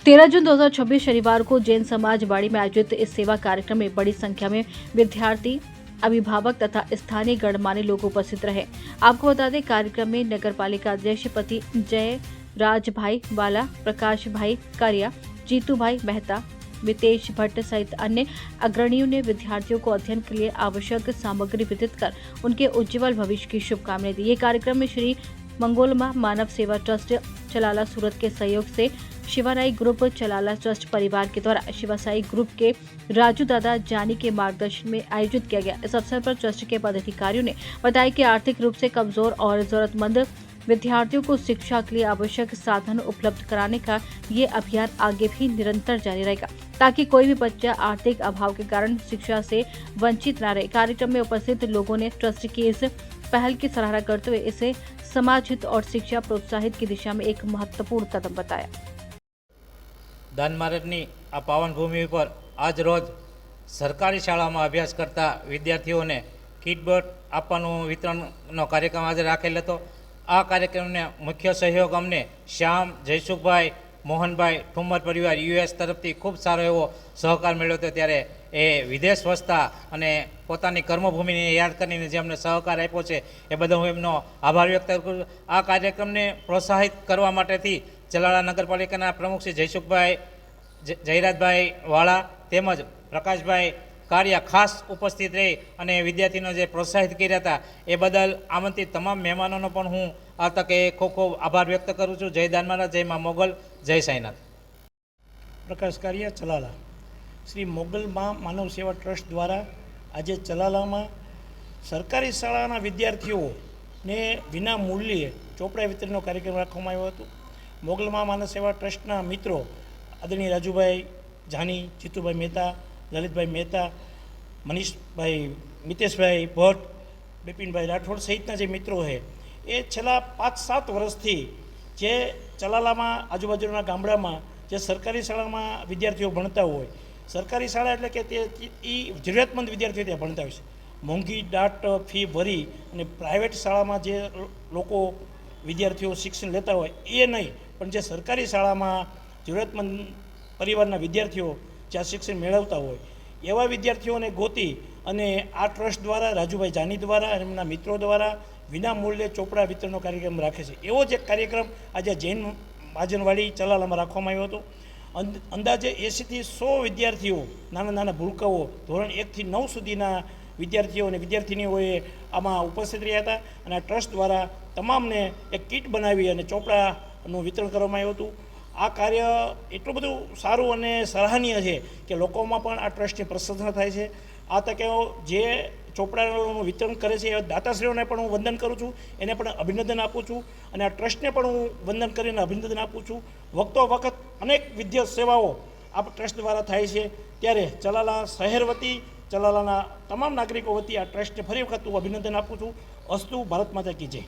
13 जून 2026 शनिवार को जैन समाज बाड़ी में आयोजित इस सेवा कार्यक्रम में बड़ी संख्या में विद्यार्थी, अभिभावक तथा स्थानीय गणमान्य लोग उपस्थित रहे। आपको बता दें, कार्यक्रम में नगर पालिका अध्यक्ष पति जय राज भाई वाला, प्रकाश भाई कारिया, जीतू भाई मेहता, मितेश भट्ट सहित अन्य अग्रणियों ने विद्यार्थियों को अध्ययन के लिए आवश्यक सामग्री वितरित कर उनके उज्जवल भविष्य की शुभकामनाएं दी। ये कार्यक्रम में श्री मंगोलमा मानव सेवा ट्रस्ट चलाला सूरत के सहयोग से शिवासाई ग्रुप चलाला ट्रस्ट परिवार के द्वारा शिवासाई ग्रुप के राजू दादा जानी के मार्गदर्शन में आयोजित किया गया। इस अवसर पर ट्रस्ट के पदाधिकारियों ने बताया कि आर्थिक रूप से कमजोर और जरूरतमंद विद्यार्थियों को शिक्षा के लिए आवश्यक साधन उपलब्ध कराने का ये अभियान आगे भी निरंतर जारी रहेगा, ताकि कोई भी बच्चा आर्थिक अभाव के कारण शिक्षा से वंचित न रहे। कार्यक्रम में उपस्थित लोगों ने ट्रस्ट की इस पहल की सराहना करते हुए इसे समाज हित और शिक्षा प्रोत्साहित की दिशा में एक महत्वपूर्ण कदम बताया। दान मार्गनी आ पावन भूमि पर आज रोज सरकारी शाला में अभ्यास करता विद्यार्थियों ने किट बोट आपवानुं वितरणनो कार्यक्रम आज राखेल हतो। आ कार्यक्रम ने मुख्य सहयोग अमने श्याम, जयसुखभाई, मोहनभाई ठुम्मर परिवार US तरफथी खूब सारो एवो सहकार मळ्यो हतो। त्यारे ए विदेश वसता अने पोतानी कर्मभूमिने याद करीने जे अमने सहकार आप्यो छे ए बदल हुं एमनो आभार व्यक्त करूं। आ कार्यक्रमने प्रोत्साहित करवा माटेथी चलाला नगरपालिकाना प्रमुख श्री जयसुखभाई, जयराजभाई वाला तेमज प्रकाशभाई कारिया खास उपस्थित रही अने विद्यार्थीओ जे प्रोत्साहित कर्या हता ए बदल आमंत्रित तमाम मेहमानोनो पण हूँ आ तके खूब खूब आभार व्यक्त करूँ छूँ। जय दान महाराज, जय मां मोगल, जय साईनाथ। प्रकाश कारिया चलाला श्री मोगल मां मानव सेवा ट्रस्ट द्वारा आज चलाला में सरकारी शाळाना विद्यार्थीओ ने विना मूल्ये ચોપડા વિતરણનો कार्यक्रम રાખવામાં આવ્યો હતો। મોગલ માં માનવ સેવા ટ્રસ્ટના મિત્રો આદરણીય રાજુભાઈ જાની, જીતુભાઈ મહેતા, લલિતભાઈ મહેતા, મનીષભાઈ, મિતેશભાઈ ભટ્ટ, બિપિનભાઈ રાઠોડ સહિતના જે મિત્રો છે એ છેલ્લા 5-7 વર્ષથી જે ચલાલામાં આજુબાજુના ગામડામાં જે સરકારી શાળામાં વિદ્યાર્થીઓ ભણતા હોય, સરકારી શાળા એટલે કે તે જરૂરિયાતમંદ વિદ્યાર્થીઓ ત્યાં ભણતા હોય છે, મોંઘી દાટ ફી ભરી અને પ્રાઇવેટ શાળામાં જે લોકો વિદ્યાર્થીઓ શિક્ષણ લેતા હોય એ નહીં, પણ જે સરકારી શાળામાં જરૂરિયાતમંદ પરિવારના વિદ્યાર્થીઓ જ્યાં शिक्षण મેળવતા હોય એવા વિદ્યાર્થીઓને ગોતી અને આ ટ્રસ્ટ દ્વારા રાજુભાઈ જાની દ્વારા અને એમના મિત્રો દ્વારા વિના મૂલ્યે ચોપડા વિતરણનો કાર્યક્રમ રાખે છે। એવો જ એક કાર્યક્રમ આજે જૈન મહાજનવાડી ચલાલામાં રાખવામાં આવ્યો હતો। અંદાજે 80 થી 100 વિદ્યાર્થીઓ, નાના નાના ભૂલકાઓ, ધોરણ 1 થી 9 સુધીના વિદ્યાર્થીઓ અને વિદ્યાર્થિનીઓએ આમાં ઉપસ્થિત રહ્યા હતા અને આ ટ્રસ્ટ દ્વારા તમામને એક કીટ બનાવી અને ચોપડાનું વિતરણ કરવામાં આવ્યું હતું। આ કાર્ય એટલું બધું સારું અને સરાહનીય છે કે લોકોમાં પણ આ ટ્રસ્ટની પ્રશંસા થાય છે। આ તકે જે ચોપડાનું વિતરણ કરે છે એ દાતાશ્રીઓને પણ હું વંદન કરું છું, એને પણ અભિનંદન આપું છું અને આ ટ્રસ્ટને પણ હું વંદન કરીને અભિનંદન આપું છું। વખતો વખત અનેક વિદ્યા સેવાઓ આ ટ્રસ્ટ દ્વારા થાય છે, ત્યારે ચલાલા શહેર વતી, ચલાલાના તમામ નાગરિકો વતી આ ટ્રસ્ટને ફરી વખત હું અભિનંદન આપું છું। અસ્તુ, ભારત માતા કી જય।